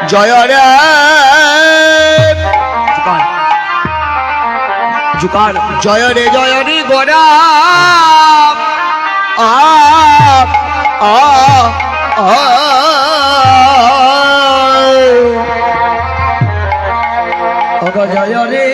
জয় রে জুকার জয় রে গোরা আ আ জয় রে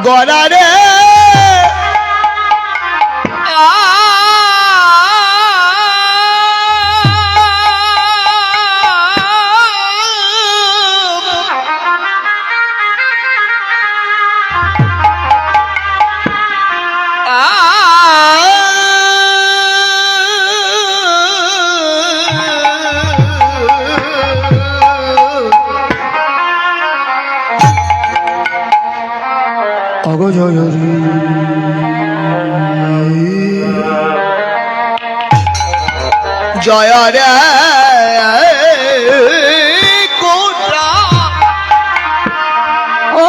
গোরা রে জয় রে কোটা ও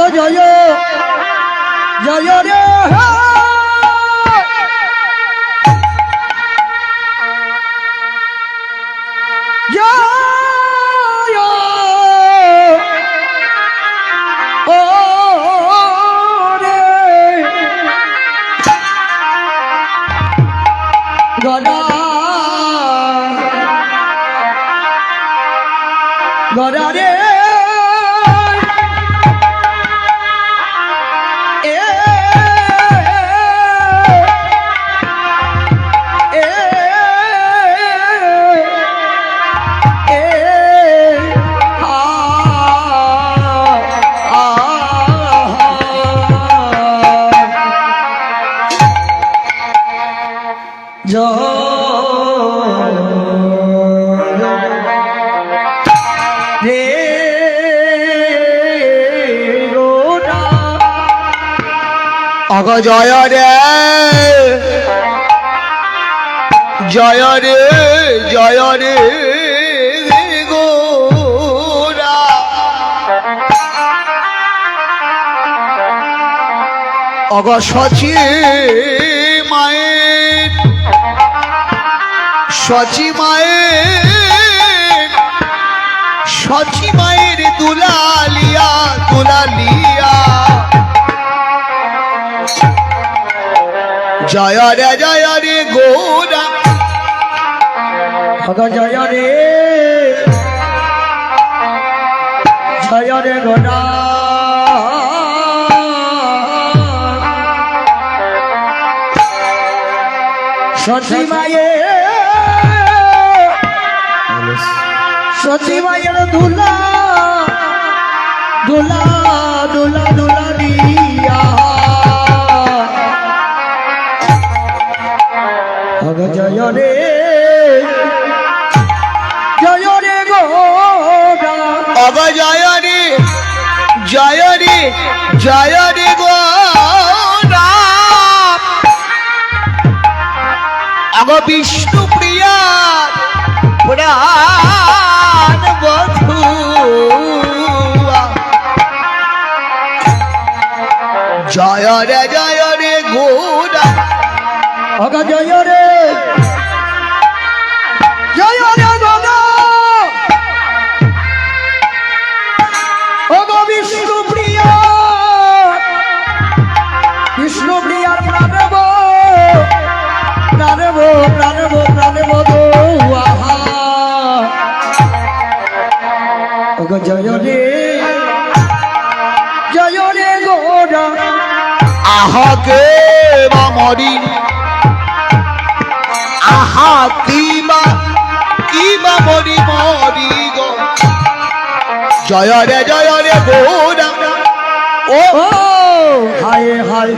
জয় জয় রে গোরা রে অগ জয় রে জয় রে জয় রে গোরা অগ সচি মায়ের সচি মায়ের সচি মায়ের দুলালিয়া দুলালিয়া জয় রে গোরা জয় রে গোরা সচি মায়ের দুলা দুলা দুলা দুলা দিয়া জয় রে গোরা অগ জয় রে গোরা অগ বিষ্ণু প্রিয়া প্রাণ বধূ জয় রে গোরা অগ জয় রে গোরা অগ বিষ্ণু প্রিয়া বিষ্ণু প্রিয়ার প্রাণেব প্রাণেব প্রাণেব প্রাণেব গো আহা ওগো জয় রে গোরা আহা কে বা মরি আহা কি বা মরি মরি গো জয় রে গোরা ও হায় হায়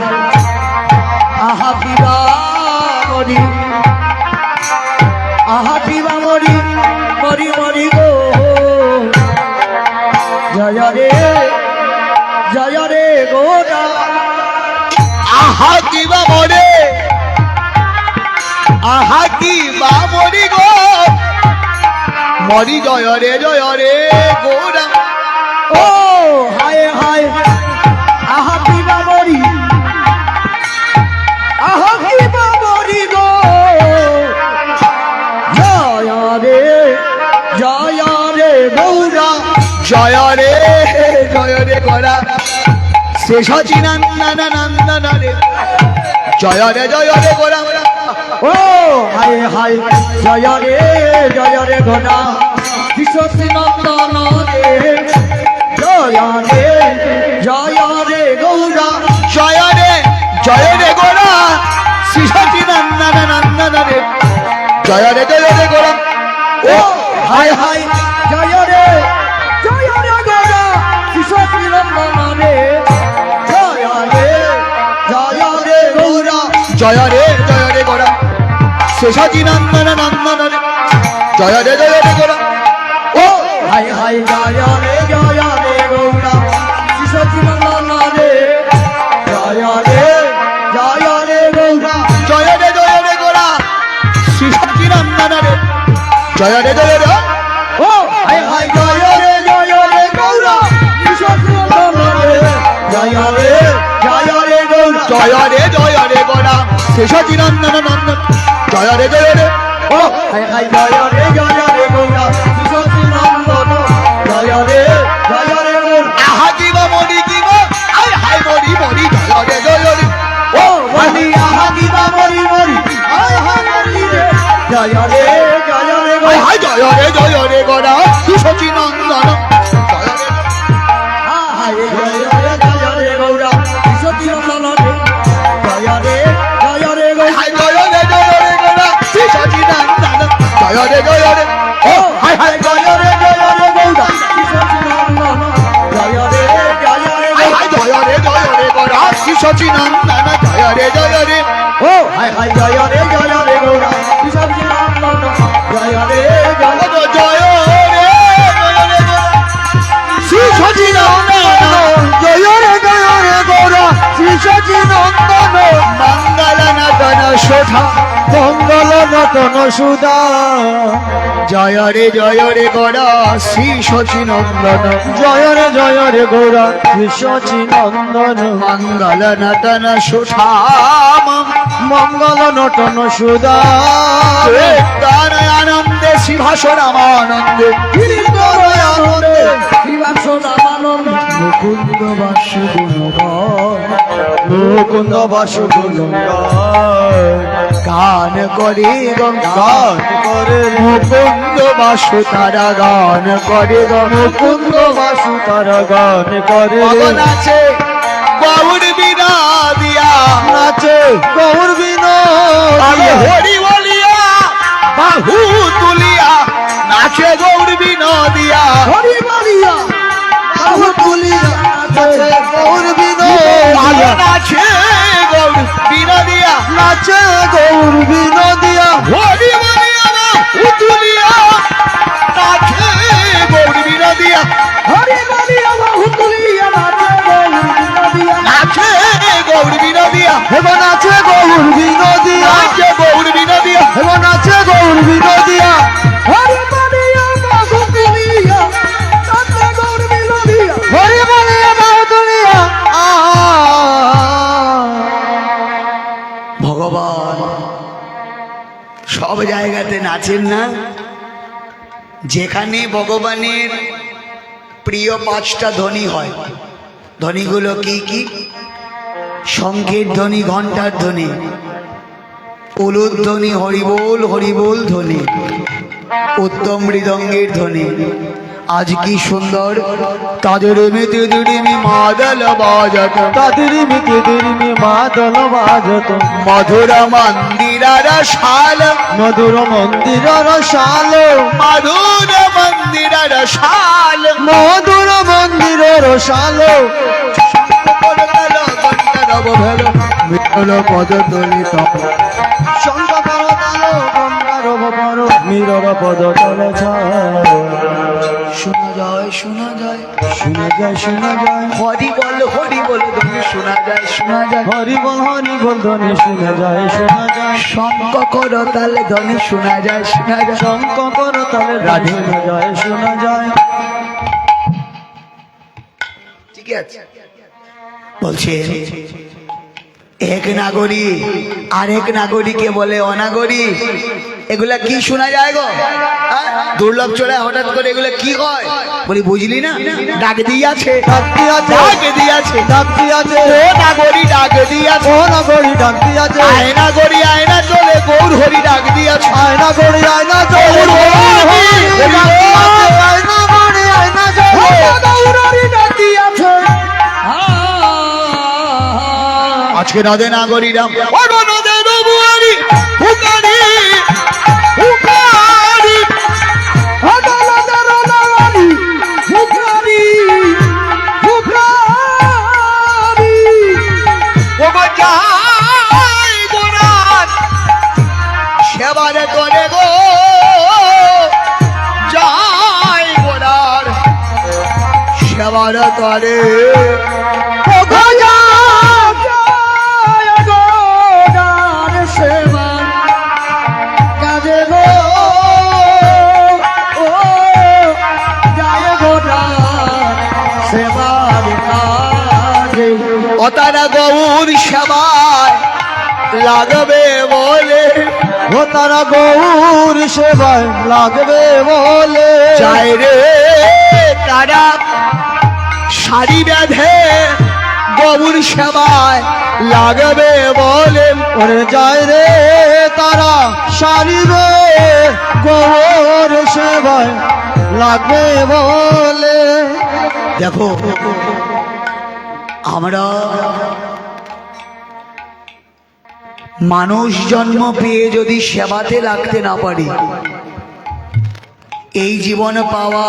আহা কিবা মরি আহা কিবা মরি মরি মরি গো জয় রে গোরা আহা কিবা মরে আহা কিবা মরি গো মরি জয় রে গোরা ও হায় হায় আহা কিবা মরি আহা কিবা মরি গো জয় রে গৌরা জয় রে গোরা শেষ নন্দন রে জয় রে গোরা ও হায় হায় জয় রে গোরা বিশ্বশ্রী নন্দন রে জয় রে গৌরা জয় রে গোরা শ্রী নন্দন রে জয় রে গোরা ও হায় হায় জয় রে গোরা বিশ্বশ্রী নন্দন রে জয় রে গৌরা জয় রে গোরা শেষাজি নন্দন রে জয় রে গোরা ও হায় হায় জয় রে গৌরা শেষাজি নন্দন রে জয় রে গৌরা জয় রে গোরা শেষাজি নন্দন রে জয় রে ও হায় হায় জয় রে গৌরা শেষাজি নন্দন রে জয় রে গৌরা জয় রে গোরা শেষাজি নন্দন জয় রে ও হায় হায় জয় রে গৌরা শেষাজি নন্দন জয় রে আহা কিবা মরি কিবা হায় হায় মরি জয় রে ও মরি আহা কিবা মরি হায় হায় মরি রে জয় রে হায় জয় রে গোরা শেষাজি নন্দন জয় রে হায় জয় রে গৌরা শেষাজি নন্দন জয় রে হায় জয় রে গোরা শেষাজি নন্দন জয় রে ও হায় হায় জয় রে গৌরা শেষাজি নন্দন জয় রে হায় জয় রে গোরা শেষাজি নন্দন জয় রে ও হায় হায় জয় রে গৌরা শেষাজি নন্দন জয় রে শেষাজি নন্দন জয় রে গৌরা শেষাজি নন্দন মঙ্গল নতন শোভা মঙ্গল নতন সুধা জয় রে গোরা শেষাজি নন্দন জয় রে গোরা শেষাজি নন্দন মঙ্গল নতন সুধা মঙ্গল নটন সুধা গান আনন্দে শিভাসন আনন্দে আনন্দে শিভাসন আনন্দ মুকুন্দ বাসু মুকুন্দ বাসু গান করে গান করে মুকুন্দ বাসু তারা গান করে মুকুন্দ বাসু তারা গান করে নাচে গৌর বিনা দিয়া নাচে গৌর বিনা হরি বলিয়া বাহু তুলিয়া নাচে গৌর বিনা দিয়া হরি বলিয়া বাহু তুলিয়া নাচে গৌর বিনা নাচে গৌর বিনা দিয়া নাচে গৌর বিনা দিয়া হরি বলিয়া বাহু তুলিয়া নাচে গৌর বিনা দিয়া হরি বলিয়া বাহু তুলিয়া নাচে গৌর বিনোদিয়া হেব নাচে গৌর বিনোদিয়া নাচে গৌর বিনোদিয়া হেব নাচে গৌর বিনোদিয়া হরি বলিয়া বাহু তুলিয়া নাচে গৌর বিনোদিয়া হরি বলিয়া বাহু তুলিয়া ভগবান সব জায়গাতে নাচেন না যেখানে ভগবানের প্রিয় পাঁচটা ধ্বনি হয় ধ্বনিগুলো কি কি শঙ্খের ধ্বনি, ঘণ্টার ধ্বনি, উলুধ্বনি, হরিবোল হরিবোল ধ্বনি, উত্তম মৃদঙ্গের ধ্বনি। আজ কি সুন্দর তাদের মেতে দিড়িমি মাদল বাজত, তাদের মিতে দিরিমি মাদল বাজত, মধুর মন্দিরার শাল, মধুর মন্দিরের শাল, মধুর মন্দিরার শাল, মধুর মন্দিরের শাল, মিটল পদ দলিত শঙ্কর তালো গঙ্গার বর মীরর পদ তলে ছায়। শোনা যায় শোনা যায় শুনে যায় শোনা যায়, হরি বল ধ্বনি শোনা যায় শোনা যায়, হরি বল ধ্বনি শুনে যায় শোনা যায়, শঙ্খ করতাল ধ্বনি শোনা যায় শোনা যায়, শঙ্কর তালে রাধে। শোনা যায় শোনা যায়। ঠিক আছে, বলছে এক নাগরী আরেক নাগরীকে বলে অনাগরী। এগুলা কি শোনা যায় গো? হ্যাঁ? দুর্লভ চলে হঠাৎ করে এগুলা কি হয় বলি, বুঝলি না? ডাক দিয়াছে ডাকতি আছে, ডাক দিয়াছে, ডাকতি আছে, ও নাগরী ডাক দিয়াছে, ও নগরী ডাকতি আছে, আয়না গড়ি আয়না চলে গৌর হরি ডাক দিয়াছে, আয়না গড়ি আয়না চলে, গৌর হরি, হরি ডাকতি আছে, আয়না গড়ি আয়না চলে, গৌর হরি ডাকতি আছে। আজকে নদে নাগরীরাম ও নদে নবুয়ারি হুকারি হুকারি আদালতের নাগরী, হুকারি, হুকারি, ও গো যাই গোরাত সেবারে করে গো, যাই গোরার সেবারে করে, ও গো যায়, যায় গো দার সেবা কাজে গো, ও যায় গো দার সেবার কাজে। ও তারা গৌর সেবায় লাগবে বলে, ও তারা গৌর সেবায় লাগবে বলে, যায় রে তারা শাড়ি বেঁধে গৌর সেবায় লাগবে বলে, ওরে যায় রে তারা সারিবে গৌর সেবায় লাগবে বলে। দেখো আমরা মানুষ জন্ম পেয়ে যদি সেবাতে লাগতে না পারি, এই জীবন পাওয়া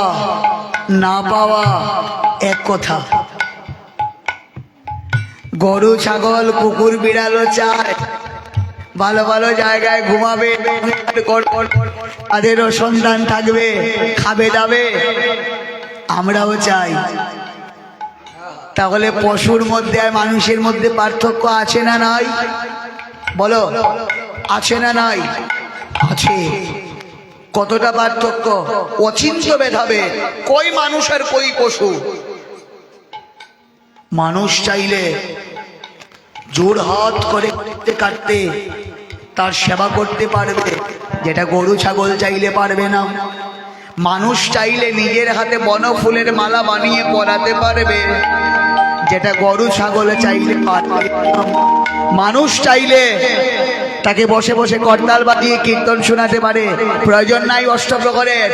না পাওয়া এক কথা। গরু ছাগল কুকুর বিড়ালও চায় ভালো ভালো জায়গায় ঘুমাবে, তাদেরও সন্তান থাকবে, খাবে দাবে, আমরাও চাই। তাহলে পশুর মধ্যে আর মানুষের মধ্যে পার্থক্য আছে না নাই? বলো, আছে না নাই? আছে। কতটা পার্থক্য? অচিন্ত ভেদাবে, কই মানুষ আর কই পশু। মানুষ চাইলে জোর হাত করে কাটতে কাটতে তার সেবা করতে পারবে, যেটা গরু ছাগল চাইলে পারবে না। মানুষ চাইলে নিজের হাতে বনফুলের মালা বানিয়ে পরাতে পারবে, যেটা গরু ছাগল চাইলে পারবে না। মানুষ চাইলে তাকে বসে বসে করতাল বাজিয়ে কীর্তন শোনাতে পারে, প্রয়োজন নাই অষ্টপ্রহরের।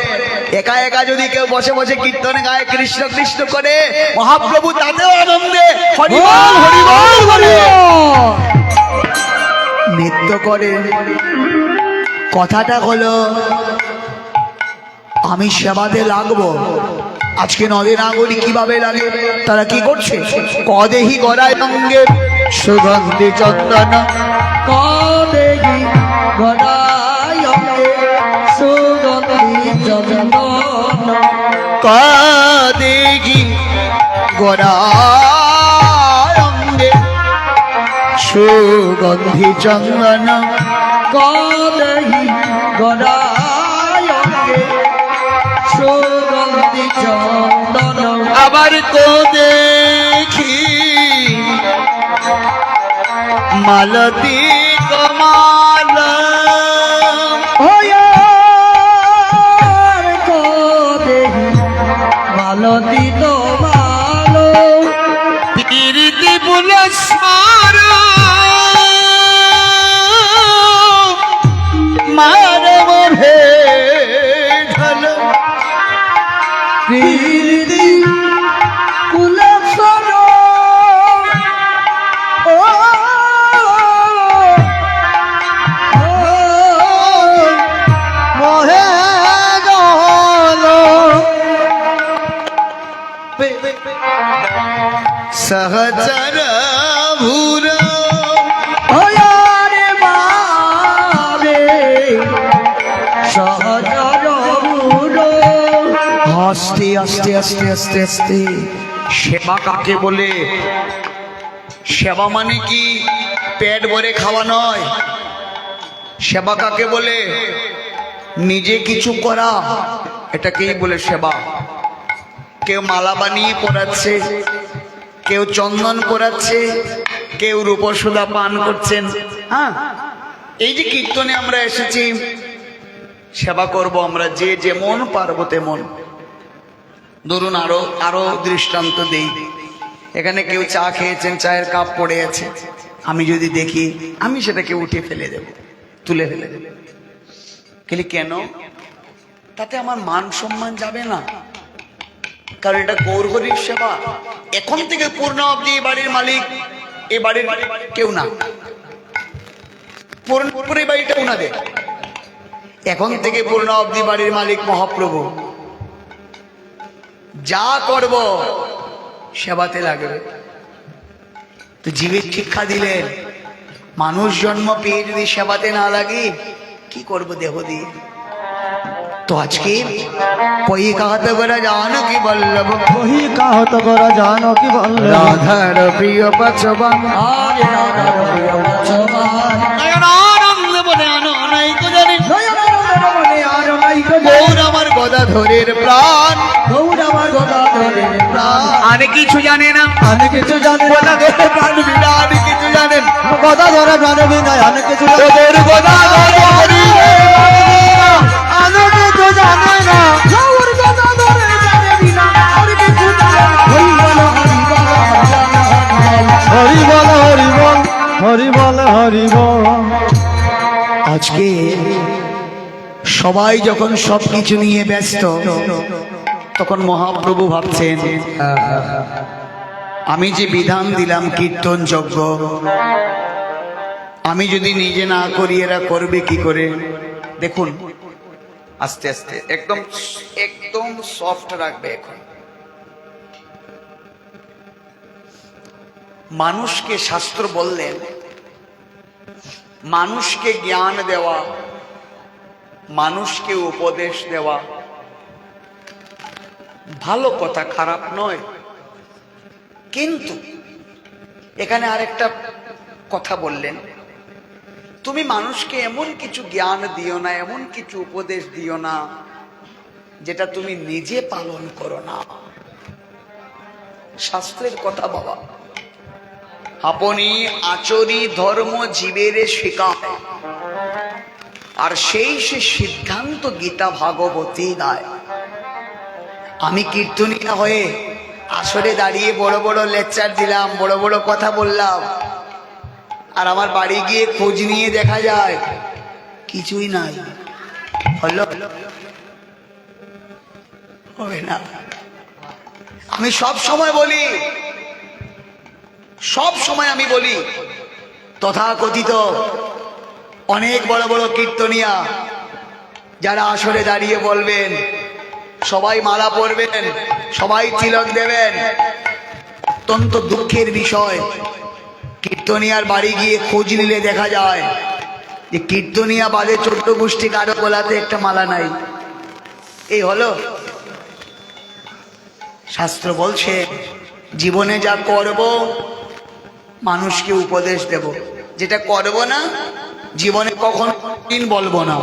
একা একা যদি কেউ বসে বসে কীর্তন গায়, কৃষ্ণ কৃষ্ণ করে, মহাপ্রভু তাতেও আনন্দে হরি বল হরি বল বলে নৃত্য করে। কথাটা হলো আমি সেবাতে লাগবো। আজকে নদে নাগরী কিভাবে লাগে, তারা কি করছে? কদেহি গড়ায় অঙ্গে সুগন্ধি চন্দন, কদেহি গড়ায় অঙ্গে সুগন্ধি চন্দন, কদেহি গড়ায় অঙ্গে সুগন্ধি চন্দন, কদেহি গড়ায় অঙ্গে সুগন্ধি চন্দন, আবার কো দেখি মালতী কমাল, ওয়ার কদেহি মালতী তো ভালো, প্রীতি বুলস্মান সহচর ভূর ওয়ারে বাবে সহচর ভূর। আস্তে আস্তে আস্তে আস্তে আস্তে। সেবা কাকে বলে? সেবা মানে কি পেট ভরে খাওয়া নয়। সেবা কাকে বলে? নিজে কিছু করা, এটাকেই বলে সেবা। কেউ মালা বানিয়ে পরাচ্ছে, কেউ চন্দন পরাচ্ছে, কেউ রূপসুধা পান করছেন। হ্যাঁ, এই যে কীর্তনে আমরা এসেছি, সেবা করব আমরা যে যেমন পারবো তেমন। ধরুন আরো দৃষ্টান্ত দেই। এখানে কেউ চা খেয়েছেন, চায়ের কাপ পড়ে আছে, আমি যদি দেখি আমি সেটাকে উঠে ফেলে দেব, তুলে ফেলে দেব। কিন্তু কেন? তাতে আমার মান সম্মান যাবে না, কারণ এটা গৌরহরির সেবা। এখন থেকে পূর্ণ অবধি এই বাড়ির মালিক এই বাড়ির কেউ না, পুরো এই বাড়িটা উনাদের। এখন থেকে পূর্ণ অবধি বাড়ির মালিক মহাপ্রভু। যা করব সেবাতে লাগবে। তো জীবের শিক্ষা দিলেন, মানুষ জন্ম পেয়ে যদি সেবাতে না লাগে কি করব দেহ দিয়ে? তো আজকে কই কাহত করা জানো কি বল্লভ, কহি কাহত করা জানো কি বল্লভ, রাধার প্রিয় পাচবান আরে রাধার প্রিয় পাচবান, নয়নানন্দ বনে অনৈক জানি, নয়নানন্দ বনে অনৈক জানি, গৌর আমার গদাধরের প্রাণ, গৌর আমার গদাধরের প্রাণ। আর কিছু জানে না, আমি কিছু জানি না, গদাধরের প্রাণ বিনা আর কিছু জানেন, গদাধরের প্রাণ বিনয় আমি কিছু জানি না, ওদের গদাধর হরি আমি কিছু জানি না, গৌর গদাধরের প্রাণ বিনয় আমি কিছু জানি না। হরি বল হরি বল, হরি বল হরি বল। আজকে সবাই যখন সবকিছু নিয়ে ব্যস্ত, তখন মহাপ্রভু ভাবছেন আমি যে বিধান দিলাম কীর্তন যজ্ঞ, আমি যদি নিজে না করি এরা করবে কি করে? দেখুন আস্তে আস্তে একদম একদম সফট রাখবে। এখন মানুষকে শাস্ত্র বললেন মানুষকে জ্ঞান দেওয়া, মানুষকে উপদেশ দেওয়া ভালো কথা, খারাপ নয়। কিন্তু এখানে আরেকটা কথা বললেন, তুমি মানুষকে এমন কিছু জ্ঞান দিও না, এমন কিছু উপদেশ দিও না যেটা তুমি নিজে পালন করো না। শাস্ত্রের কথা বাবা, আপনি আচরি ধর্ম জীবের শেখায়, আর সেই সে সিদ্ধান্ত গীতা ভাগবতী গায়। আমি কীর্তনিয়া হয়ে আসরে দাঁড়িয়ে বড় বড় লেকচার দিলাম, বড় বড় কথা বললাম, আর আমার বাড়ি গিয়ে খোঁজ নিয়ে দেখা যায় কিছুই নাই, হলো? হবে না। আমি সব সময় বলি, সব সময় আমি বলি, তথাকথিত অনেক বড় বড় কীর্তনিয়া যারা আসরে দাঁড়িয়ে বলবেন, সবাই মালা পরবেন, সবাই তিলক দেবেন, অত্যন্ত দুঃখের বিষয় কীর্তনিয়ার বাড়ি গিয়ে খোঁজ নিলে দেখা যায় যে কীর্তনিয়া বাদে 14 গোষ্ঠী কারো গলাতে একটা মালা নাই। এই হলো? শাস্ত্র বলছে জীবনে যা করব মানুষকে উপদেশ দেব, যেটা করব না জীবনে কখনো বলবো না,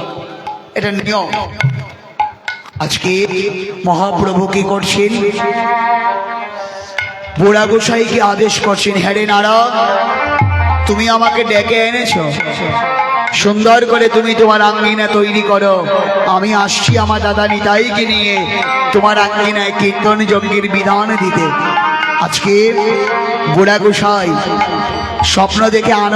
এটা নিয়ম। আজকে মহাপ্রভু কি করছেন? বুড়া গোসাইকে আদেশ করছেন, হ্যাঁ রে নারদ, তুমি আমাকে ডেকে এনেছো, সুন্দর করে তুমি তোমার আঙ্গিনা তৈরি করো, আমি আসছি আমার দাদা নিতাইকে নিয়ে তোমার আঙ্গিনায় কীর্তন যজ্ঞের বিধান দিতে। আজকে বুড়া গোসাই স্বপ্ন দেখে আনন্দ